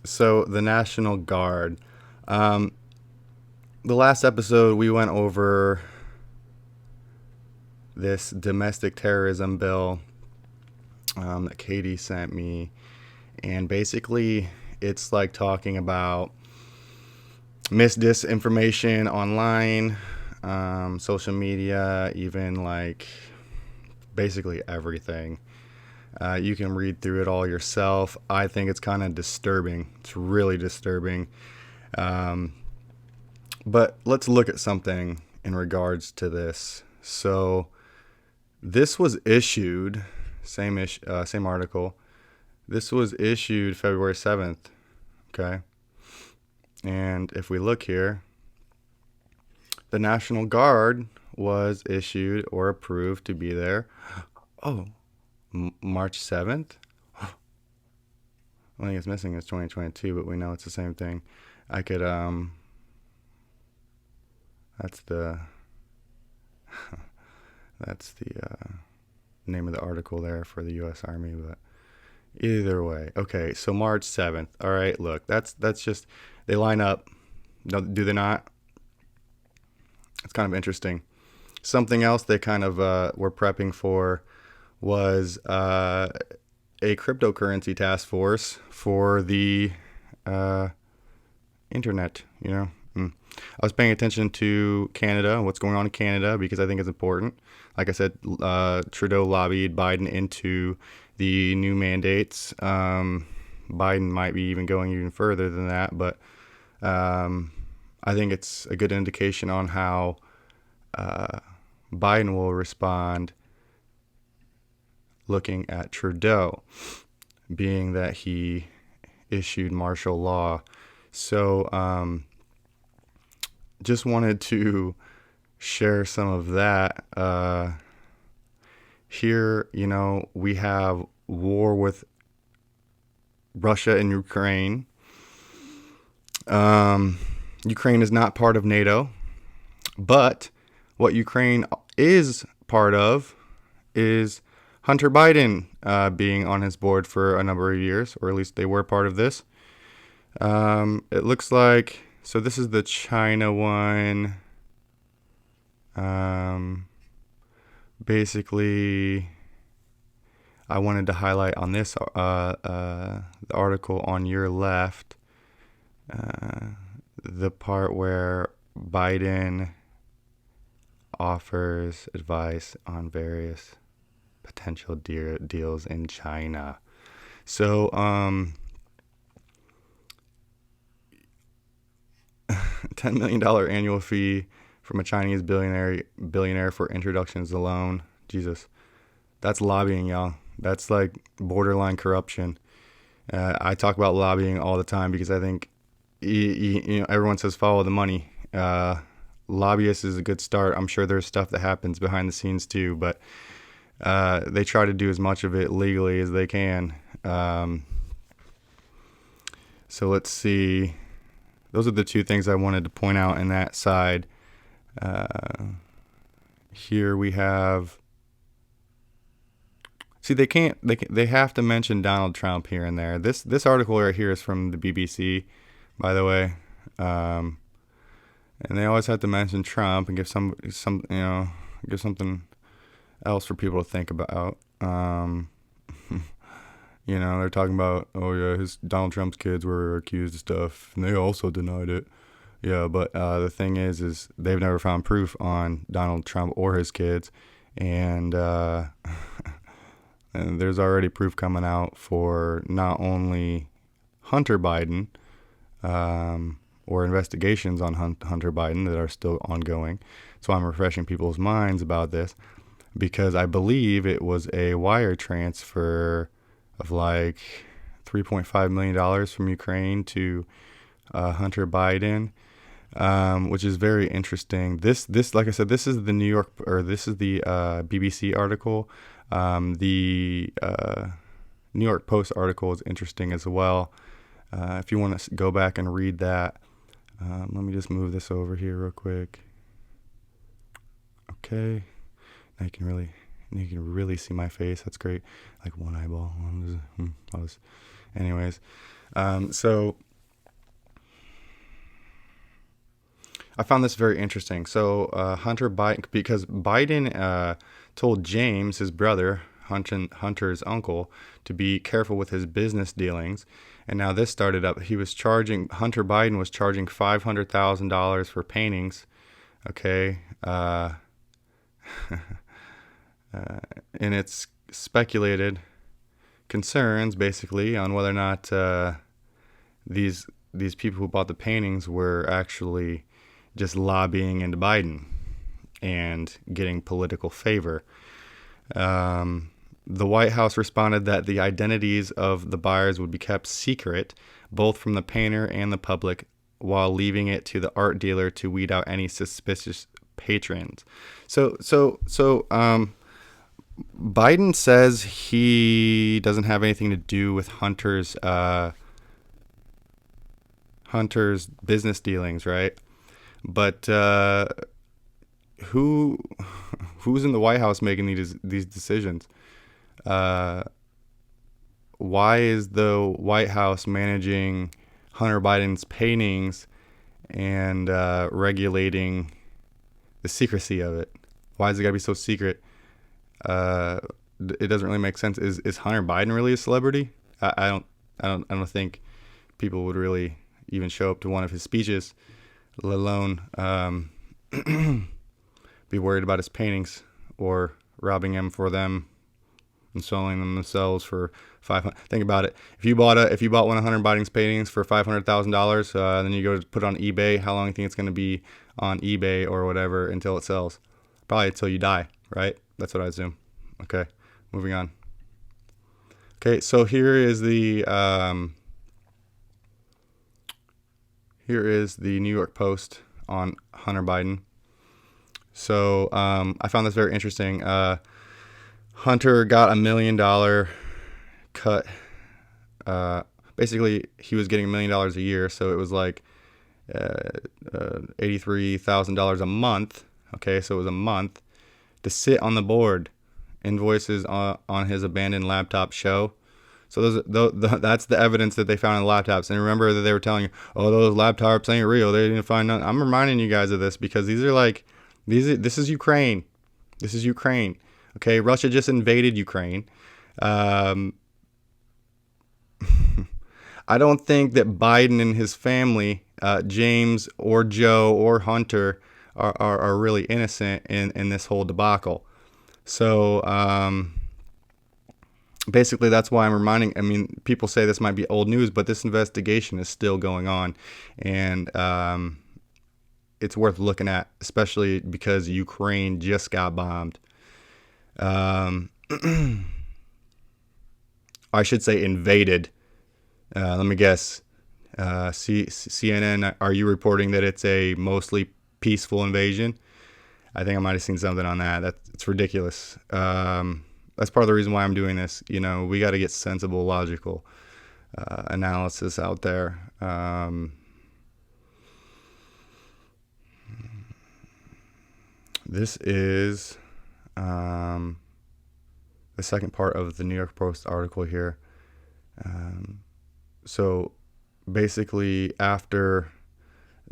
So the National Guard. Um, the last episode we went over this domestic terrorism bill that Katie sent me, and basically it's like talking about disinformation online, social media, even like basically everything. You can read through it all yourself. I think it's kind of disturbing. It's really disturbing. Um, but let's look at something in regards to this. So this was issued, same article. This was issued February 7th. Okay, and if we look here, the National Guard was issued or approved to be there. Oh, March 7th. Only thing it's missing is 2022, but we know it's the same thing. I could that's the that's the name of the article there for the U.S. Army, but either way, okay. So March 7th. All right, look, that's just they line up. No, do they not? It's kind of interesting. Something else they kind of were prepping for was a cryptocurrency task force for the uh, internet. I was paying attention to Canada, what's going on in Canada, because I think it's important. Like I said, Trudeau lobbied Biden into the new mandates. Biden might be even going even further than that, but I think it's a good indication on how Biden will respond looking at Trudeau, being that he issued martial law. So just wanted to share some of that. Here, we have war with Russia and Ukraine. Ukraine is not part of NATO, but what Ukraine is part of is Hunter Biden being on his board for a number of years, or at least they were part of this. It looks like, so this is the China one. Basically, I wanted to highlight on this the article on your left, the part where Biden offers advice on various potential deals in China. So, $10 million annual fee from a Chinese billionaire for introductions alone. Jesus, that's lobbying, y'all. That's like borderline corruption. I talk about lobbying all the time because I think everyone says follow the money. Lobbyists is a good start. I'm sure there's stuff that happens behind the scenes too, but they try to do as much of it legally as they can. So let's see. Those are the two things I wanted to point out in that side. Here we have. See, they have to mention Donald Trump here and there. This article right here is from the BBC, by the way, and they always have to mention Trump and give give something else for people to think about. They're talking about, oh yeah, his Donald Trump's kids were accused of stuff, and they also denied it. Yeah, but the thing is they've never found proof on Donald Trump or his kids, and and there's already proof coming out for not only Hunter Biden, or investigations on Hunter Biden that are still ongoing. So I'm refreshing people's minds about this because I believe it was a wire transfer of like $3.5 million from Ukraine to Hunter Biden, which is very interesting. This, like I said, this is the BBC article. The New York Post article is interesting as well. If you want to go back and read that, let me just move this over here real quick. Okay, now you can really You can really see my face. That's great. Like one eyeball. Anyways, so I found this very interesting. So Hunter Biden, because Biden told James, his brother, Hunter's uncle, to be careful with his business dealings. And now this started up. Hunter Biden was charging $500,000 for paintings. Okay. And it's speculated concerns basically on whether or not these people who bought the paintings were actually just lobbying into Biden and getting political favor. The White House responded that the identities of the buyers would be kept secret, both from the painter and the public, while leaving it to the art dealer to weed out any suspicious patrons. So Biden says he doesn't have anything to do with Hunter's business dealings, right? But who's in the White House making these decisions? Why is the White House managing Hunter Biden's paintings and regulating the secrecy of it? Why is it gotta be so secret? It doesn't really make sense. Is Hunter Biden really a celebrity? I don't think people would really even show up to one of his speeches, let alone be worried about his paintings or robbing him for them and selling them themselves for $500. Think about it. If you bought one of Hunter Biden's paintings for $500,000, then you go to put it on eBay. How long do you think it's going to be on eBay or whatever until it sells? Probably until you die, right? That's what I assume. Okay, moving on. Okay, so here is the New York Post on Hunter Biden. So I found this very interesting. Hunter got $1 million cut. Basically, he was getting $1 million a year, so it was like $83,000 a month. Okay, so it was a month to sit on the board, invoices on his abandoned laptop show. So that's the evidence that they found in the laptops. And remember that they were telling you, oh, those laptops ain't real. They didn't find none. I'm reminding you guys of this because this is Ukraine. This is Ukraine. Okay, Russia just invaded Ukraine. I don't think that Biden and his family, James or Joe or Hunter, are really innocent in this whole debacle. So basically, that's why I'm reminding. I mean, people say this might be old news, but this investigation is still going on, and it's worth looking at, especially because Ukraine just got bombed. I should say invaded. Let me guess. CNN, are you reporting that it's a mostly peaceful invasion? I think I might have seen something on that. It's ridiculous. That's part of the reason why I'm doing this. You know, we got to get sensible, logical analysis out there. This is the second part of the New York Post article here. So basically, after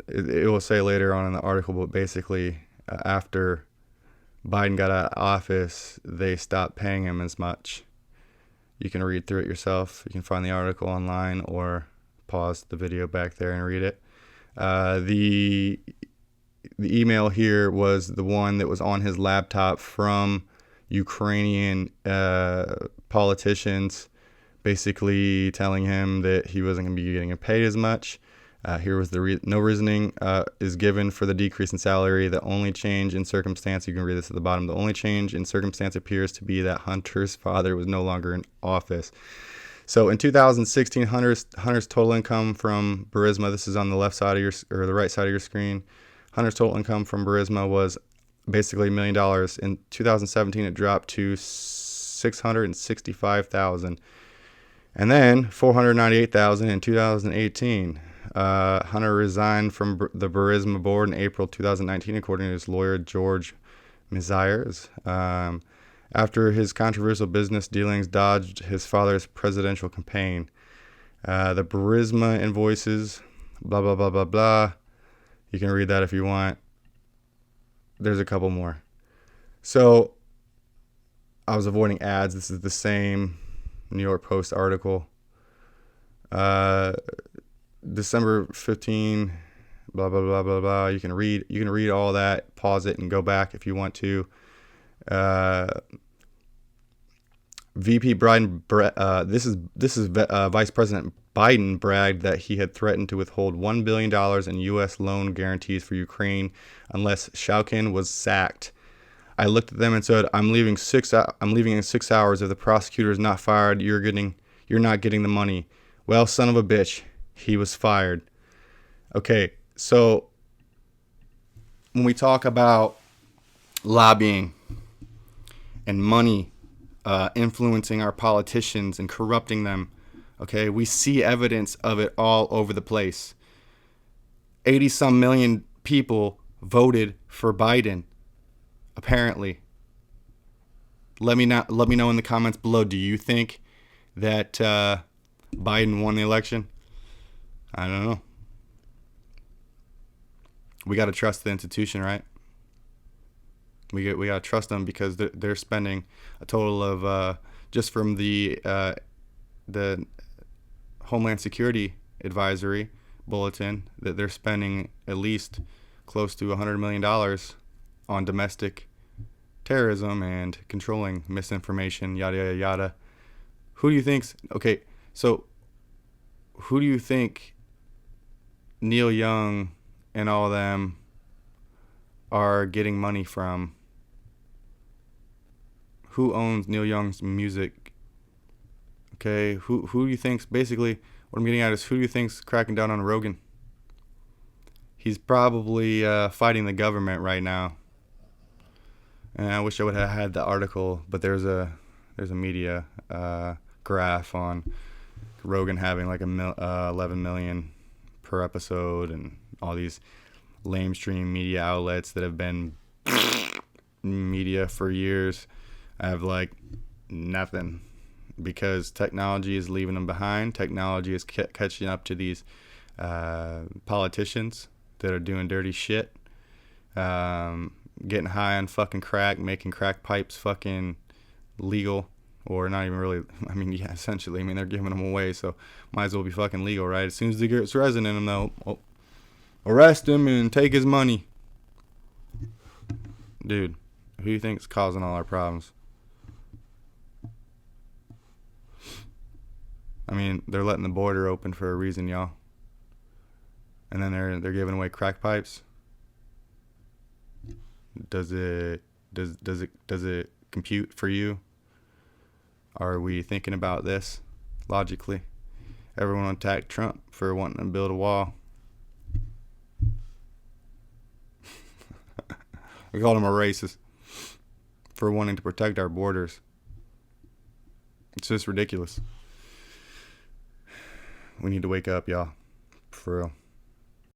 it will say later on in the article, but basically after Biden got out of office, they stopped paying him as much. You can read through it yourself. You can find the article online or pause the video back there and read it. The email here was the one that was on his laptop from Ukrainian politicians, basically telling him that he wasn't going to be getting paid as much. Here was no reasoning is given for the decrease in salary. The only change in circumstance, you can read this at the bottom, the only change in circumstance appears to be that Hunter's father was no longer in office. So in 2016, Hunter's total income from Burisma, this is on the left side of the right side of your screen. Hunter's total income from Burisma was basically $1 million. In 2017, it dropped to $665,000, and then $498,000 in 2018. Hunter resigned from the Burisma board in April 2019, according to his lawyer George Mizires. And after his controversial business dealings dodged his father's presidential campaign. The Burisma invoices, blah, blah, blah, blah, blah. You can read that if you want. There's a couple more. So I was avoiding ads. This is the same New York Post article. December 15, blah, blah, blah, blah, blah. You can read all that, pause it, and go back if you want to. VP Biden, this is Vice President Biden bragged that he had threatened to withhold $1 billion in U.S. loan guarantees for Ukraine unless Shokin was sacked. I looked at them and said, I'm leaving in 6 hours. If the prosecutor is not fired, you're not getting the money. Well, son of a bitch, he was fired. Okay, so when we talk about lobbying and money influencing our politicians and corrupting them, okay, we see evidence of it all over the place. 80-some million people voted for Biden, apparently. Let me know in the comments below. Do you think that Biden won the election? I don't know. We got to trust the institution, right? We got to trust them because they're spending a total of just from the Homeland Security Advisory Bulletin that they're spending at least close to $100 million on domestic terrorism and controlling misinformation, yada yada yada. Who do you think's okay? So who do you think Neil Young and all of them are getting money from? Who owns Neil Young's music? Okay, who do you think's basically what I'm getting at is who do you think's cracking down on Rogan? He's probably fighting the government right now. And I wish I would have had the article, but there's a media graph on Rogan having like 11 million per episode, and all these lamestream media outlets that have been media for years have like nothing, because technology is leaving them behind. Technology is catching up to these politicians that are doing dirty shit, getting high on fucking crack, making crack pipes fucking legal, or not even really. I mean, yeah, essentially. I mean, they're giving them away, so might as well be fucking legal, right? As soon as they get resin in them, they'll arrest him and take his money. Dude, who do you think's causing all our problems? I mean, they're letting the border open for a reason, y'all. And then they're giving away crack pipes. Does it compute for you? Are we thinking about this logically? Everyone attacked Trump for wanting to build a wall. We called him a racist for wanting to protect our borders. It's just ridiculous. We need to wake up, y'all. For real.